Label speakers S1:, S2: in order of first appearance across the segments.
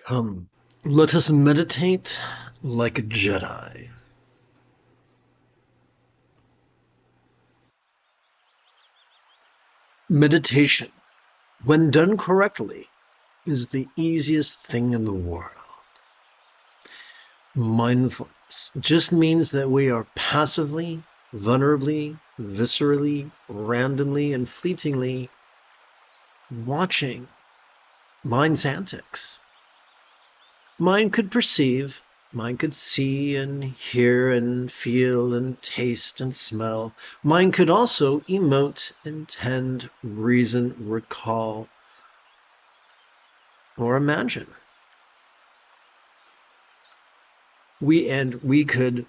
S1: Come, let us meditate like a Jedi. Meditation, when done correctly, is the easiest thing in the world. Mindfulness just means that we are passively, vulnerably, viscerally, randomly, and fleetingly watching mind's antics. Mind could perceive, mind could see and hear and feel and taste and smell. Mind could also emote, intend, reason, recall, or imagine. We could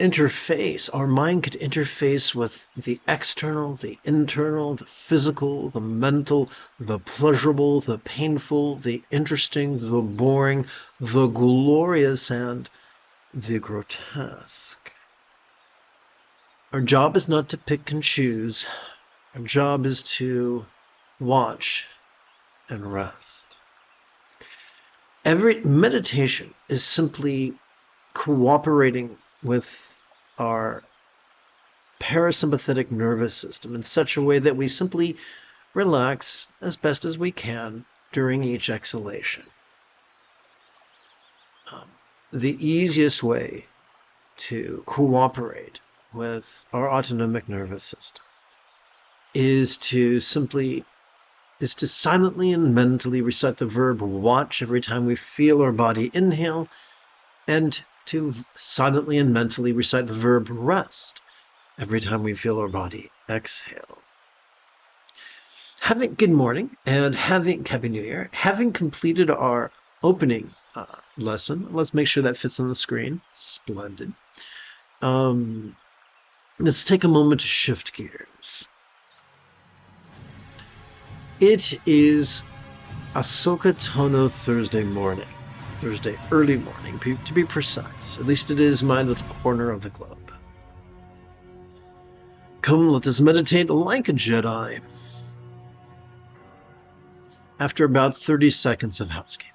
S1: interface, our mind could interface with the external, the internal, the physical, the mental, the pleasurable, the painful, the interesting, the boring, the glorious, and the grotesque. Our job is not to pick and choose. Our job is to watch and rest. Every meditation is simply cooperating with our parasympathetic nervous system in such a way that we simply relax as best as we can during each exhalation. The easiest way to cooperate with our autonomic nervous system is to silently and mentally recite the verb watch every time we feel our body inhale, and to silently and mentally recite the verb rest every time we feel our body exhale. Good morning and Happy New Year. Having completed our opening lesson, let's make sure that fits on the screen. Splendid. Let's take a moment to shift gears. It is Ahsoka Tano Thursday early morning, to be precise. At least it is my little corner of the globe. Come, let us meditate like a Jedi. After about 30 seconds of housekeeping.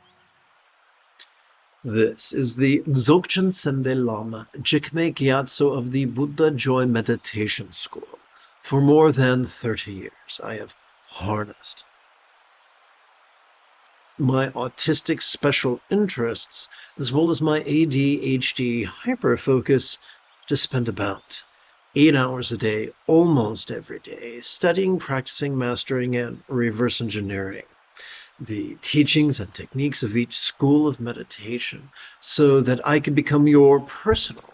S1: This is the Dzogchen Sende Lama, Jigme Gyatso of the Buddha Joy Meditation School. For more than 30 years, I have harnessed my autistic special interests, as well as my ADHD hyperfocus, to spend about 8 hours a day, almost every day, studying, practicing, mastering, and reverse engineering the teachings and techniques of each school of meditation so that I can become your personal,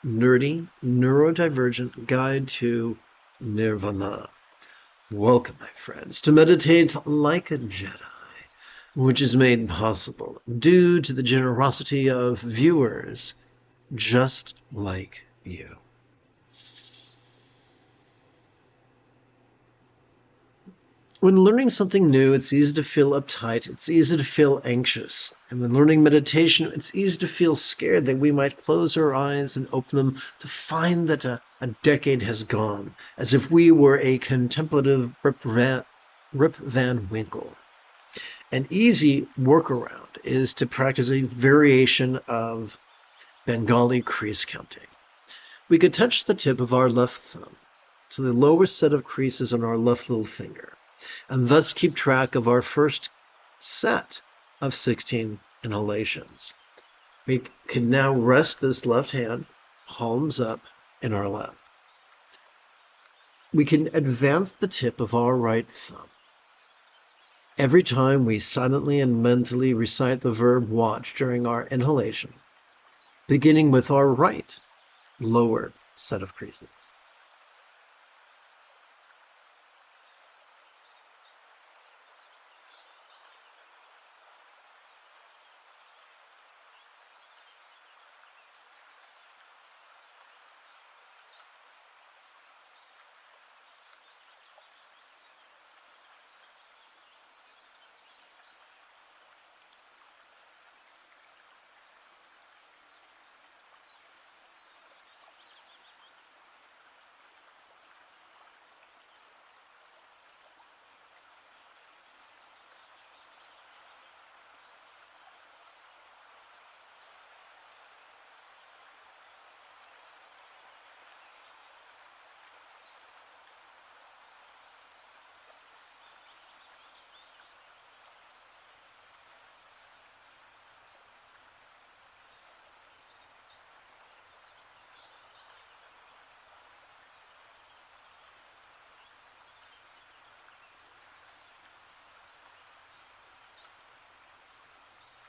S1: nerdy, neurodivergent guide to nirvana. Welcome, my friends, to Meditate Like a Jedi, which is made possible due to the generosity of viewers just like you. When learning something new, it's easy to feel uptight, it's easy to feel anxious. And when learning meditation, it's easy to feel scared that we might close our eyes and open them to find that a decade has gone, as if we were a contemplative Rip Van Winkle. An easy workaround is to practice a variation of Bengali crease counting. We could touch the tip of our left thumb to the lower set of creases on our left little finger, and thus keep track of our first set of 16 inhalations. We can now rest this left hand, palms up, in our lap. We can advance the tip of our right thumb. Every time we silently and mentally recite the verb watch during our inhalation, beginning with our right lower set of creases.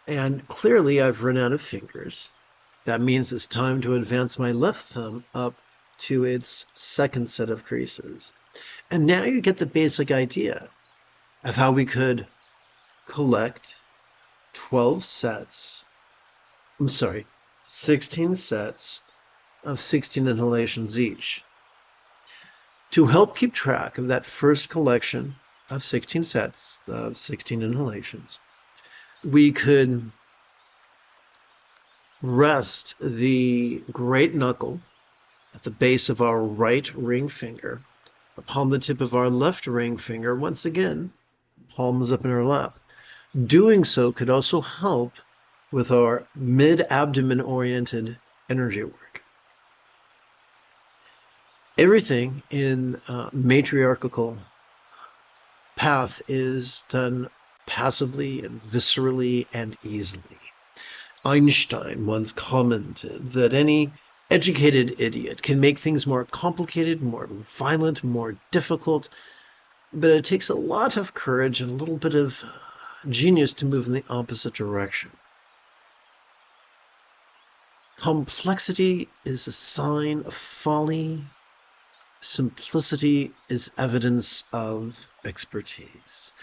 S1: And clearly I've run out of fingers. That means it's time to advance my left thumb up to its second set of creases. And now you get the basic idea of how we could collect 12 sets, 16 sets of 16 inhalations each. To help keep track of that first collection of 16 sets of 16 inhalations, we could rest the great knuckle at the base of our right ring finger upon the tip of our left ring finger, once again, palms up in our lap. Doing so could also help with our mid-abdomen oriented energy work. Everything in matriarchal path is done passively and viscerally and easily. Einstein once commented that any educated idiot can make things more complicated, more violent, more difficult, but it takes a lot of courage and a little bit of genius to move in the opposite direction. Complexity is a sign of folly. Simplicity is evidence of expertise.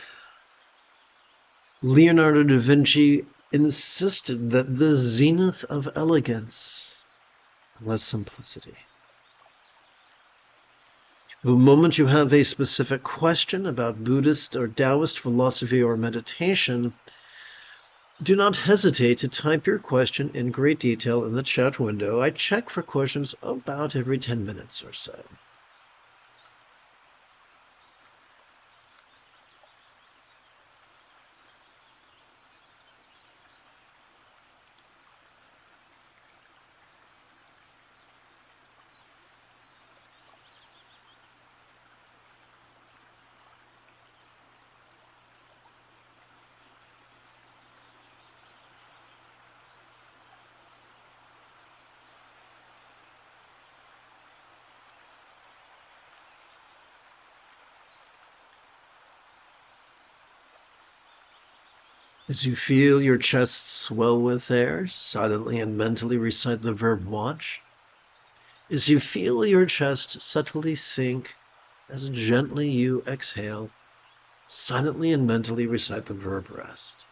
S1: Leonardo da Vinci insisted that the zenith of elegance was simplicity. The moment you have a specific question about Buddhist or Taoist philosophy or meditation, do not hesitate to type your question in great detail in the chat window. I check for questions about every 10 minutes or so. As you feel your chest swell with air, silently and mentally recite the verb watch. As you feel your chest subtly sink, as gently you exhale, silently and mentally recite the verb rest.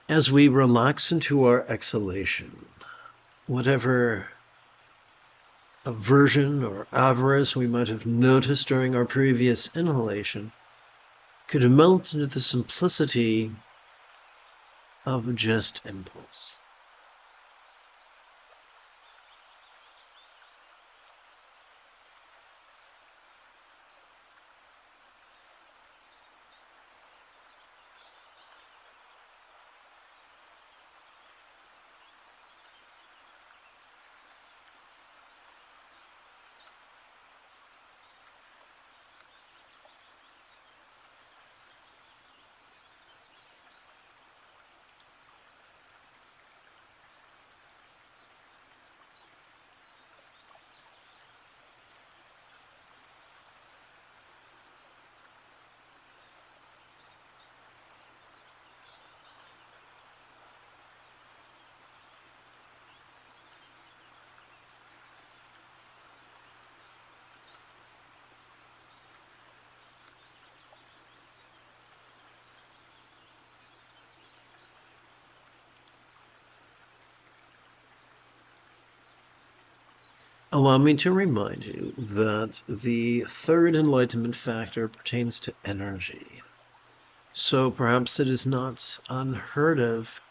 S1: As we relax into our exhalation, whatever aversion or avarice we might have noticed during our previous inhalation could melt into the simplicity of just impulse. Allow me to remind you that the third enlightenment factor pertains to energy. So perhaps it is not unheard of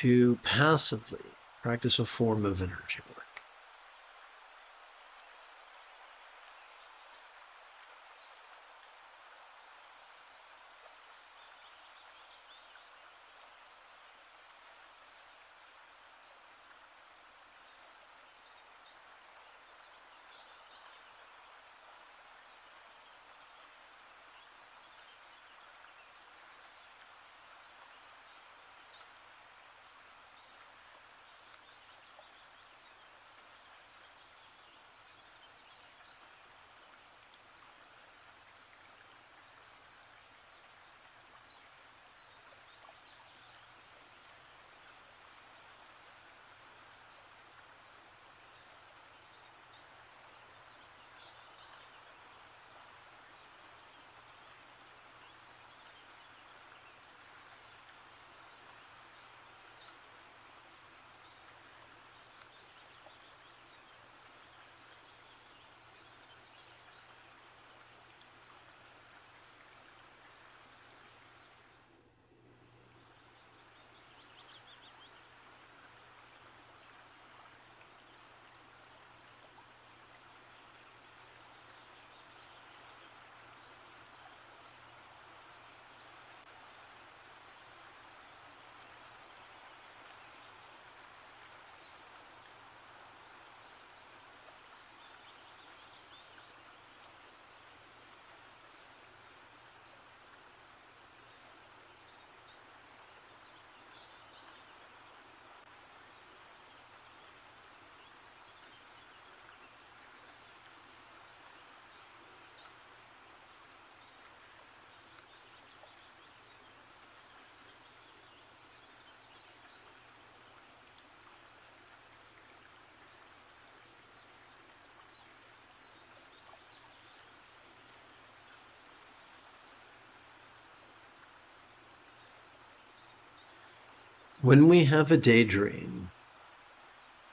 S1: to passively practice a form of energy work. When we have a daydream,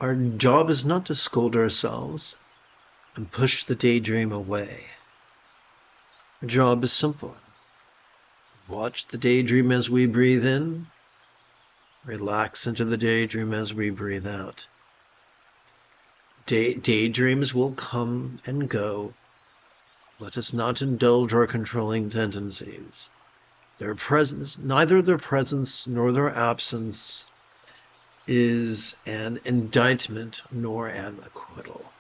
S1: our job is not to scold ourselves and push the daydream away. Our job is simple. Watch the daydream as we breathe in, relax into the daydream as we breathe out. Daydreams will come and go. Let us not indulge our controlling tendencies. Their presence, neither their presence nor their absence is an indictment nor an acquittal.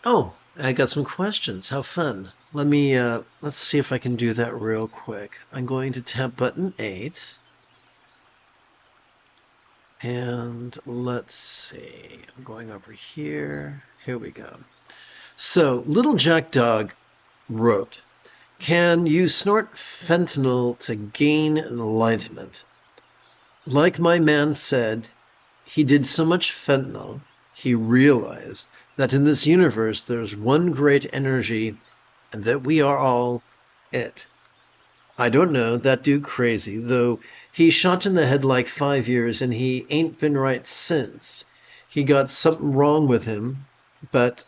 S1: Oh, I got some questions. How fun. Let's see if I can do that real quick. I'm going to tap button 8. And let's see. I'm going over here. Here we go. So, Little Jack Dog wrote, "Can you snort fentanyl to gain enlightenment? Like my man said, he did so much fentanyl, he realized that in this universe there's one great energy and that we are all it. I don't know, that dude crazy, though he shot in the head like 5 years and he ain't been right since. He got something wrong with him, but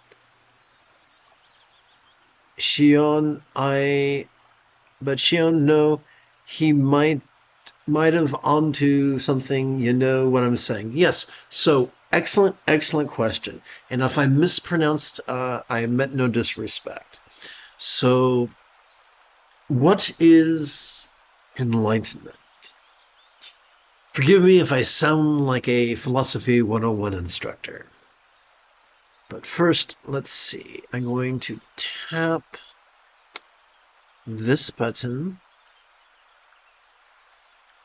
S1: Shion, no, he might have onto something, you know what I'm saying." Yes, so excellent question. And if I mispronounced, I meant no disrespect. So, what is enlightenment? Forgive me if I sound like a Philosophy 101 instructor. But first, let's see. I'm going to tap this button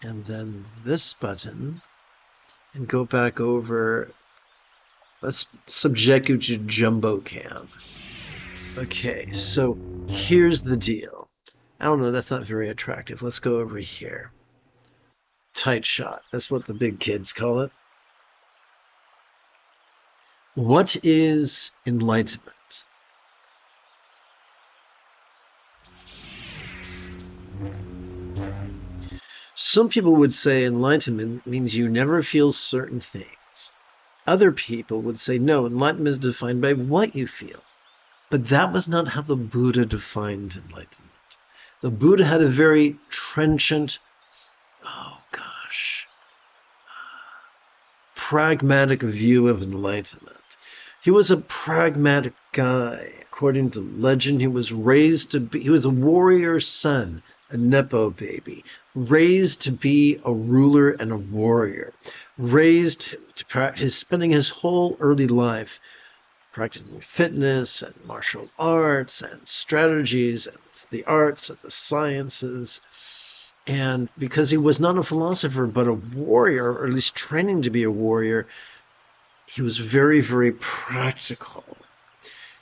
S1: and then this button and go back over. Let's subject you to Jumbo Cam. Okay, so here's the deal. I don't know, that's not very attractive. Let's go over here. Tight shot. That's what the big kids call it. What is enlightenment? Some people would say enlightenment means you never feel certain things. Other people would say no, enlightenment is defined by what you feel. But that was not how the Buddha defined enlightenment. The Buddha had a very trenchant, pragmatic view of enlightenment. He was a pragmatic guy. According to legend, he was a warrior son, a Nepo baby, raised to be a ruler and a warrior, raised to practice, spending his whole early life practicing fitness and martial arts and strategies and the arts and the sciences. And because he was not a philosopher but a warrior, or at least training to be a warrior, he was very practical.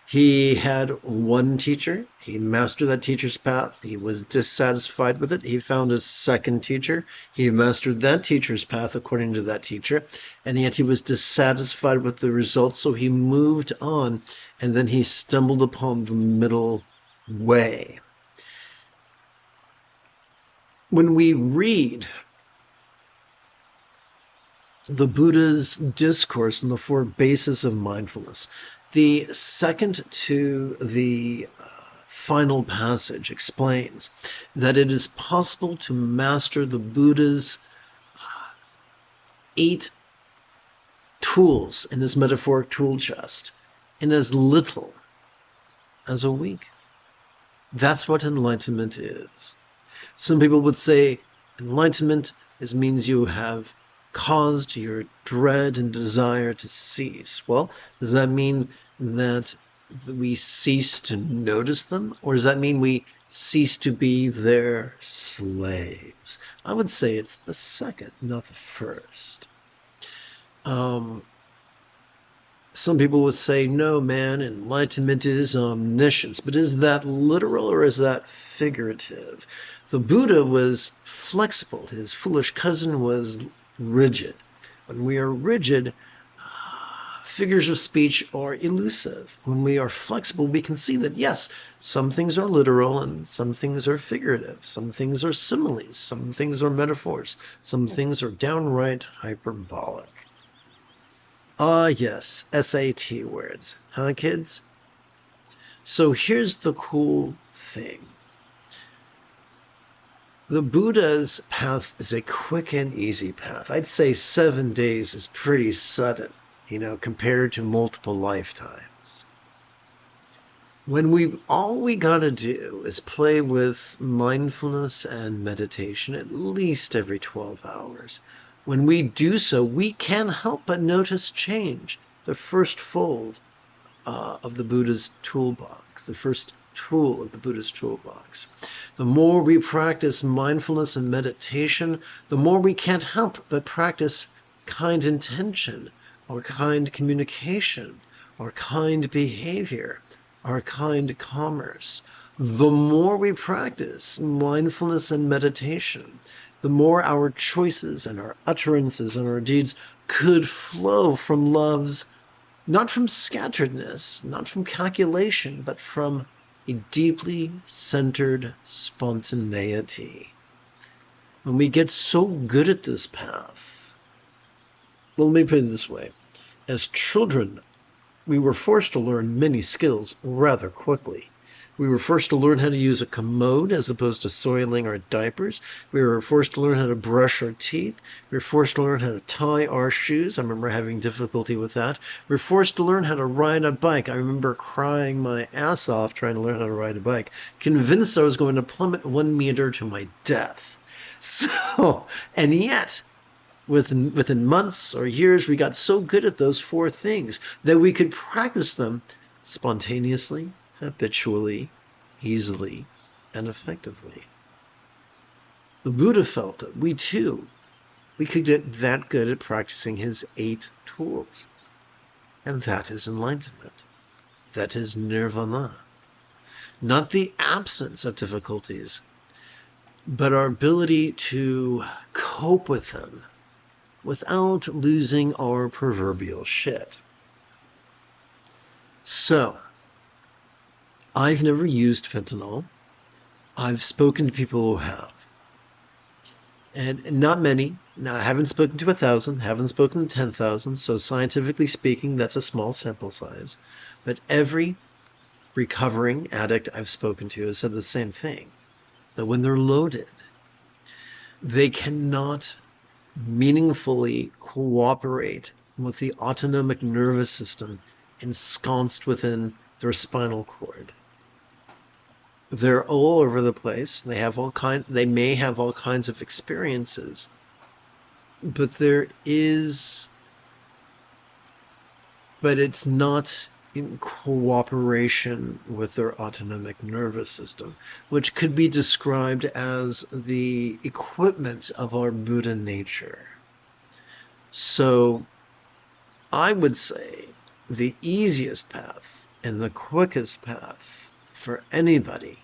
S1: He had one teacher. He mastered that teacher's path. He was dissatisfied with it. He found a second teacher. He mastered that teacher's path according to that teacher. And yet he was dissatisfied with the results, so he moved on. And then he stumbled upon the middle way. When we read the Buddha's discourse on the 4 bases of mindfulness, the second to the final passage explains that it is possible to master the Buddha's 8 tools in his metaphoric tool chest in as little as a week. That's what enlightenment is. Some people would say enlightenment means you have caused your dread and desire to cease. Well, does that mean that we cease to notice them? Or does that mean we cease to be their slaves? I would say it's the second, not the first. Some people would say, no, man, enlightenment is omniscience. But is that literal or is that figurative? The Buddha was flexible. His foolish cousin was rigid. When we are rigid, figures of speech are elusive. When we are flexible, we can see that, yes, some things are literal and some things are figurative. Some things are similes. Some things are metaphors. Some things are downright hyperbolic. Ah, yes, SAT words. Huh, kids? So here's the cool thing. The Buddha's path is a quick and easy path. I'd say 7 days is pretty sudden, compared to multiple lifetimes. All we gotta do is play with mindfulness and meditation at least every 12 hours. When we do so, we can't help but notice change. The first fold of the Buddha's toolbox, the first tool of the Buddhist toolbox. The more we practice mindfulness and meditation, the more we can't help but practice kind intention, or kind communication, or kind behavior, or kind commerce. The more we practice mindfulness and meditation, the more our choices and our utterances and our deeds could flow from love's, not from scatteredness, not from calculation, but from a deeply centered spontaneity. When we get so good at this path, well, let me put it this way. As children, we were forced to learn many skills rather quickly. We were forced to learn how to use a commode as opposed to soiling our diapers. We were forced to learn how to brush our teeth. We were forced to learn how to tie our shoes. I remember having difficulty with that. We were forced to learn how to ride a bike. I remember crying my ass off trying to learn how to ride a bike, convinced I was going to plummet 1 meter to my death. And yet, within months or years, we got so good at those 4 things that we could practice them spontaneously, habitually, easily, and effectively. The Buddha felt that we could get that good at practicing his 8 tools. And that is enlightenment. That is nirvana. Not the absence of difficulties, but our ability to cope with them without losing our proverbial shit. So, I've never used fentanyl. I've spoken to people who have. And not many. Now, I haven't spoken to 1,000, haven't spoken to 10,000, so scientifically speaking, that's a small sample size. But every recovering addict I've spoken to has said the same thing, that when they're loaded, they cannot meaningfully cooperate with the autonomic nervous system ensconced within their spinal cord. They're all over the place. They may have all kinds of experiences, but it's not in cooperation with their autonomic nervous system, which could be described as the equipment of our Buddha nature. So I would say the easiest path and the quickest path for anybody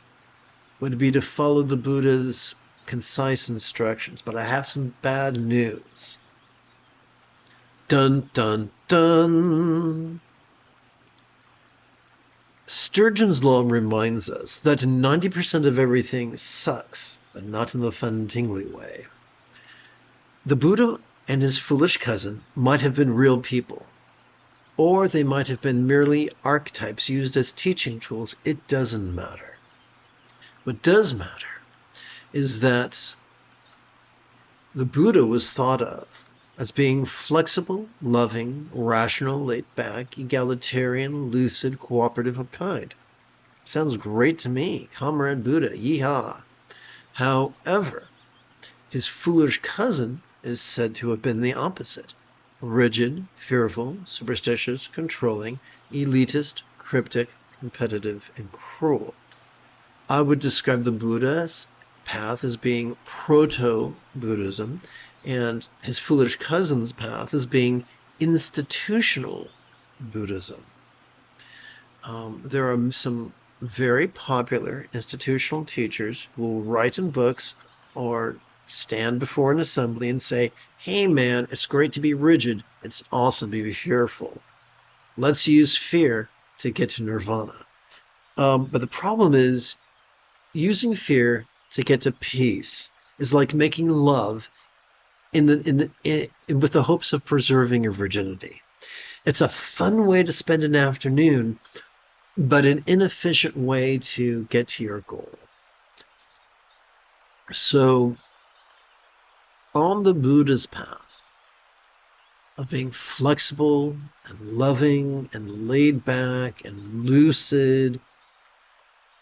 S1: would be to follow the Buddha's concise instructions. But I have some bad news. Dun, dun, dun. Sturgeon's Law reminds us that 90% of everything sucks, but not in the fun, tingly way. The Buddha and his foolish cousin might have been real people, or they might have been merely archetypes used as teaching tools. It doesn't matter. What does matter is that the Buddha was thought of as being flexible, loving, rational, laid-back, egalitarian, lucid, cooperative, and kind. Sounds great to me. Comrade Buddha, yeehaw. However, his foolish cousin is said to have been the opposite. Rigid, fearful, superstitious, controlling, elitist, cryptic, competitive, and cruel. I would describe the Buddha's path as being proto-Buddhism, and his foolish cousin's path as being institutional Buddhism. There are some very popular institutional teachers who will write in books or stand before an assembly and say, hey man, it's great to be rigid. It's awesome to be fearful. Let's use fear to get to nirvana. But the problem is, using fear to get to peace is like making love with the hopes of preserving your virginity. It's a fun way to spend an afternoon, but an inefficient way to get to your goal. So, on the Buddha's path of being flexible and loving and laid back and lucid,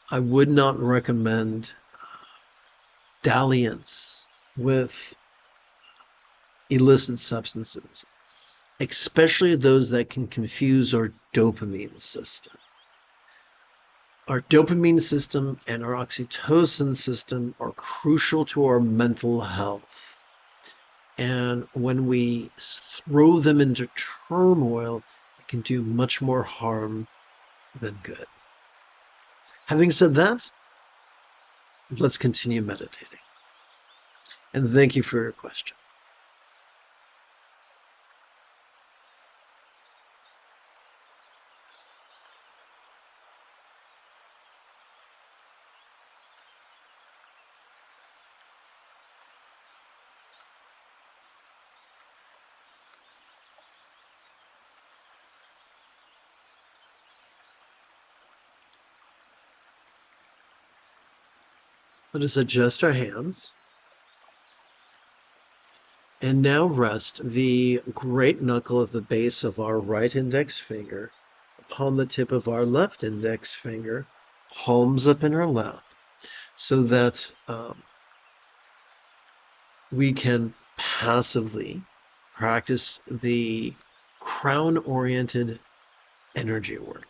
S1: I would not recommend dalliance with illicit substances. especially those that can confuse our dopamine system. Our dopamine system and our oxytocin system are crucial to our mental health. And when we throw them into turmoil, it can do much more harm than good. Having said that, let's continue meditating. And thank you for your question. Let us adjust our hands. And now rest the great knuckle at the base of our right index finger upon the tip of our left index finger, palms up in our lap, so that we can passively practice the crown-oriented energy work.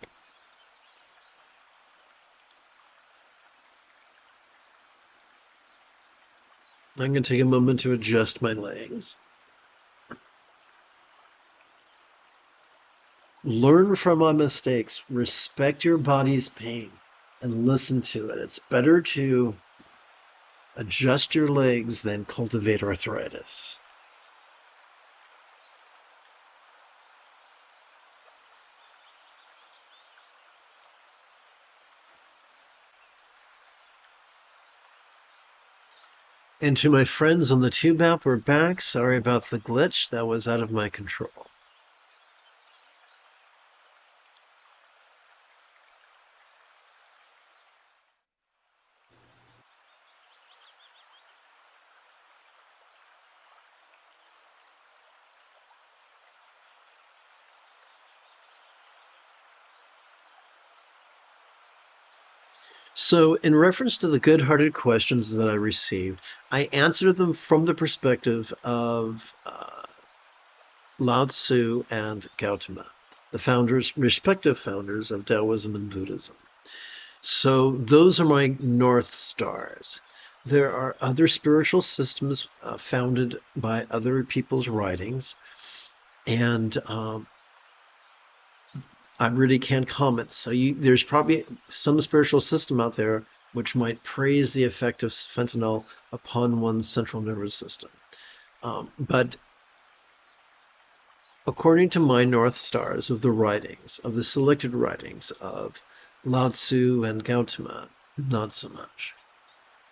S1: I'm going to take a moment to adjust my legs. Learn from our mistakes. Respect your body's pain and listen to it. It's better to adjust your legs than cultivate arthritis. And to my friends on the tube app, we're back. Sorry about the glitch. That was out of my control. So, in reference to the good-hearted questions that I received, I answered them from the perspective of Lao Tzu and Gautama, the founders, respective founders of Taoism and Buddhism. So those are my North Stars. There are other spiritual systems founded by other people's writings, and I really can't comment. So there's probably some spiritual system out there which might praise the effect of fentanyl upon one's central nervous system. But according to my North Stars of the writings, of the selected writings of Lao Tzu and Gautama, not so much.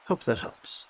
S1: Hope that helps.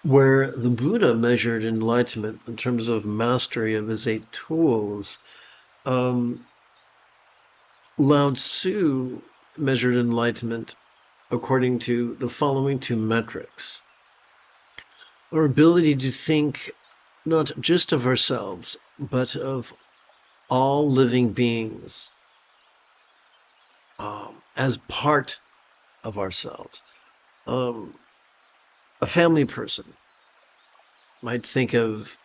S1: Where the Buddha measured enlightenment in terms of mastery of his 8 tools, um, Lao Tzu measured enlightenment according to the following 2 metrics. Our ability to think not just of ourselves, but of all living beings as part of ourselves. A family person might think of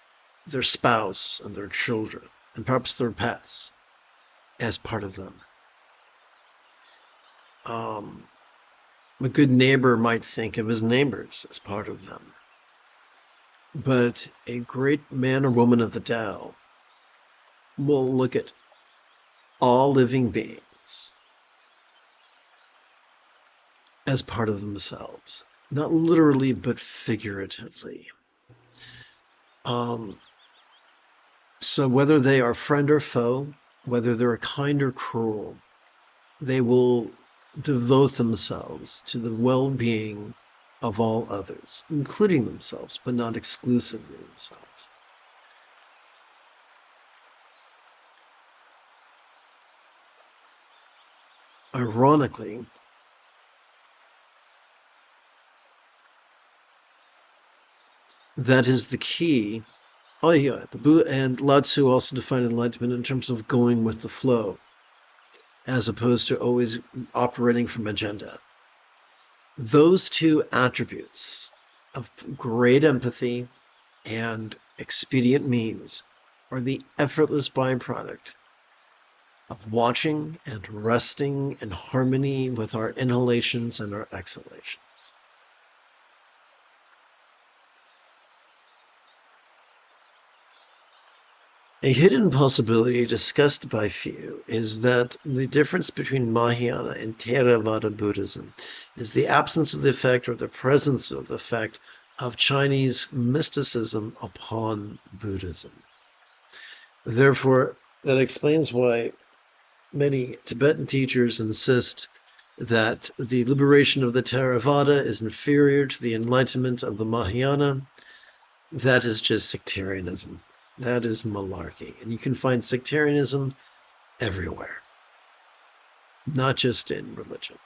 S1: their spouse and their children, and perhaps their pets, as part of them. A good neighbor might think of his neighbors as part of them. But a great man or woman of the Tao will look at all living beings as part of themselves, not literally, but figuratively. So whether they are friend or foe, whether they're kind or cruel, they will devote themselves to the well-being of all others, including themselves, but not exclusively themselves. Ironically, that is the key. Oh yeah, the Buddha and Lao Tzu also defined enlightenment in terms of going with the flow, as opposed to always operating from agenda. Those 2 attributes of great empathy and expedient means are the effortless byproduct of watching and resting in harmony with our inhalations and our exhalations. A hidden possibility discussed by few is that the difference between Mahayana and Theravada Buddhism is the absence of the effect or the presence of the effect of Chinese mysticism upon Buddhism. Therefore, that explains why many Tibetan teachers insist that the liberation of the Theravada is inferior to the enlightenment of the Mahayana. That is just sectarianism. That is malarkey. And you can find sectarianism everywhere, not just in religion.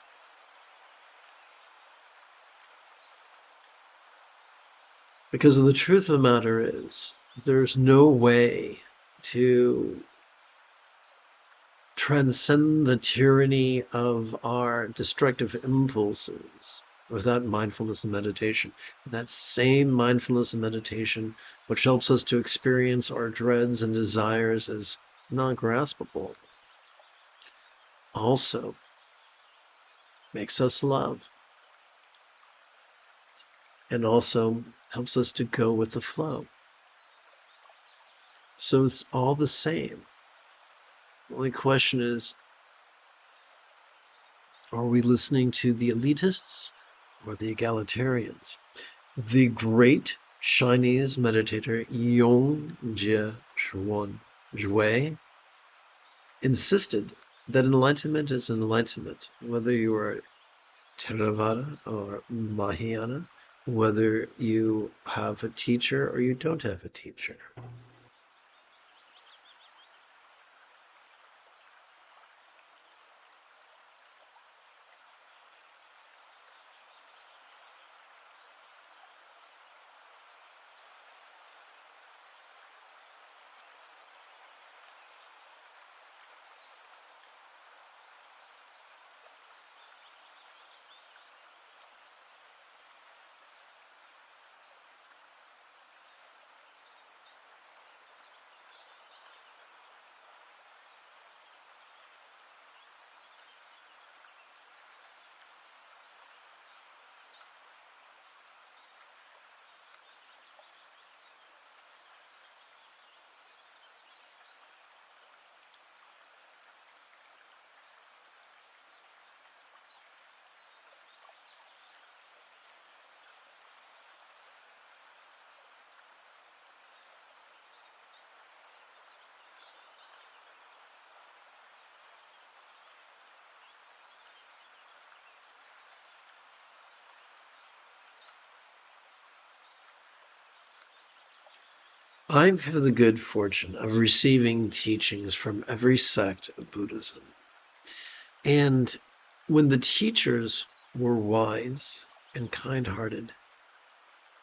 S1: Because the truth of the matter is, there's no way to transcend the tyranny of our destructive impulses without mindfulness and meditation. And that same mindfulness and meditation, which helps us to experience our dreads and desires as non-graspable, also makes us love and also helps us to go with the flow. So it's all the same. The only question is, are we listening to the elitists or the egalitarians? The great Chinese meditator Yongjie Zhuai insisted that enlightenment is enlightenment, whether you are Theravada or Mahayana, whether you have a teacher or you don't have a teacher. I've had the good fortune of receiving teachings from every sect of Buddhism. And when the teachers were wise and kind-hearted,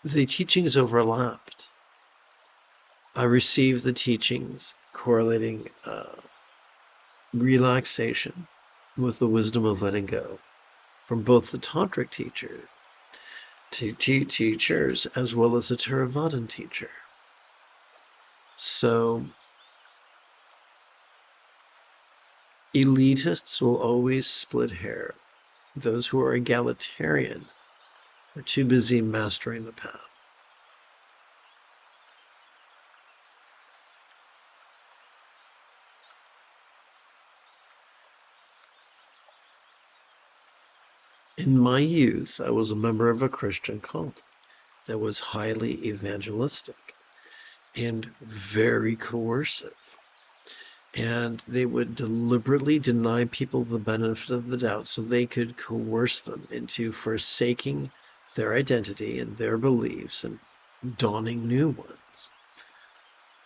S1: the teachings overlapped. I received the teachings correlating relaxation with the wisdom of letting go from both the Tantric teachers as well as the Theravadan teacher. So elitists will always split hair. Those who are egalitarian are too busy mastering the path. In my youth, I was a member of a Christian cult that was highly evangelistic and very coercive. And they would deliberately deny people the benefit of the doubt so they could coerce them into forsaking their identity and their beliefs and donning new ones.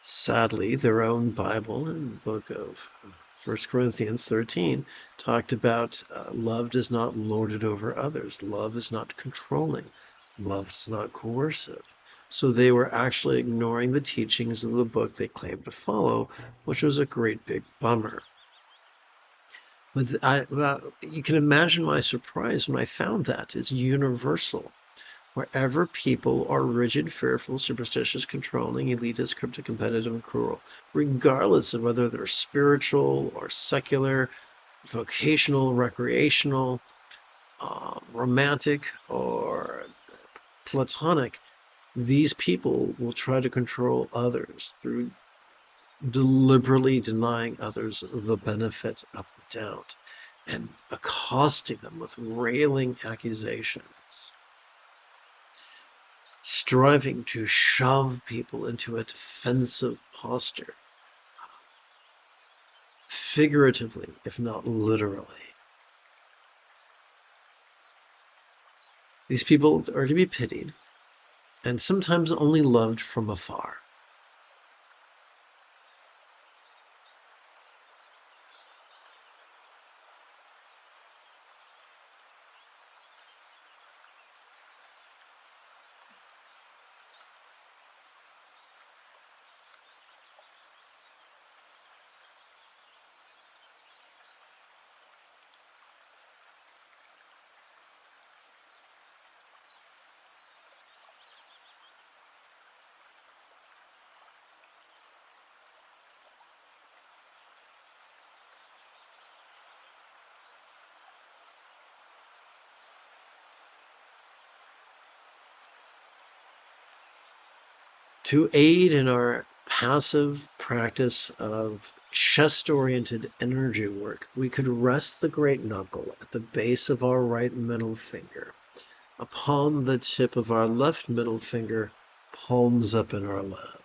S1: Sadly, their own Bible in the book of 1 Corinthians 13 talked about love does not lord it over others. Love is not controlling. Love is not coercive. So they were actually ignoring the teachings of the book they claimed to follow, which was a great big bummer. But you can imagine my surprise when I found that is universal. Wherever people are rigid, fearful, superstitious, controlling, elitist, cryptic, competitive, and cruel, regardless of whether they're spiritual or secular, vocational, recreational, romantic, or platonic, these people will try to control others through deliberately denying others the benefit of the doubt and accosting them with railing accusations, striving to shove people into a defensive posture, figuratively, if not literally. These people are to be pitied and sometimes only loved from afar. To aid in our passive practice of chest-oriented energy work, we could rest the great knuckle at the base of our right middle finger, upon the tip of our left middle finger, palms up in our lap.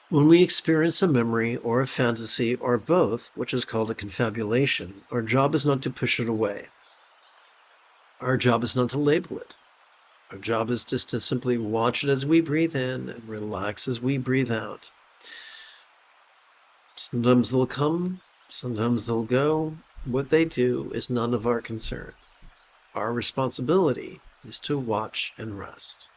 S1: When we experience a memory or a fantasy or both, which is called a confabulation, our job is not to push it away. Our job is not to label it. Our job is just to simply watch it as we breathe in and relax as we breathe out. Sometimes they'll come, sometimes they'll go. What they do is none of our concern. Our responsibility is to watch and rest.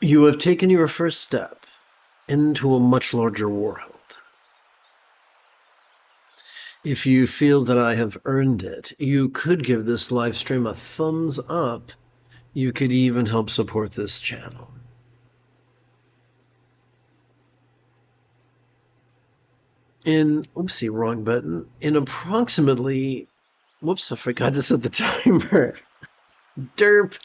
S1: You have taken your first step into a much larger world. If you feel that I have earned it, you could give this live stream a thumbs up. You could even help support this channel. Oopsie, wrong button. In approximately, whoops, I forgot to set the timer. Derp.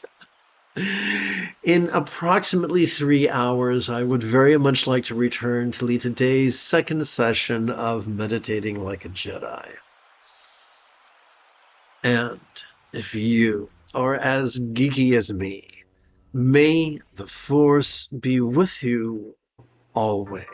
S1: In approximately 3 hours, I would very much like to return to lead today's second session of Meditating Like a Jedi. And if you are as geeky as me, may the Force be with you always.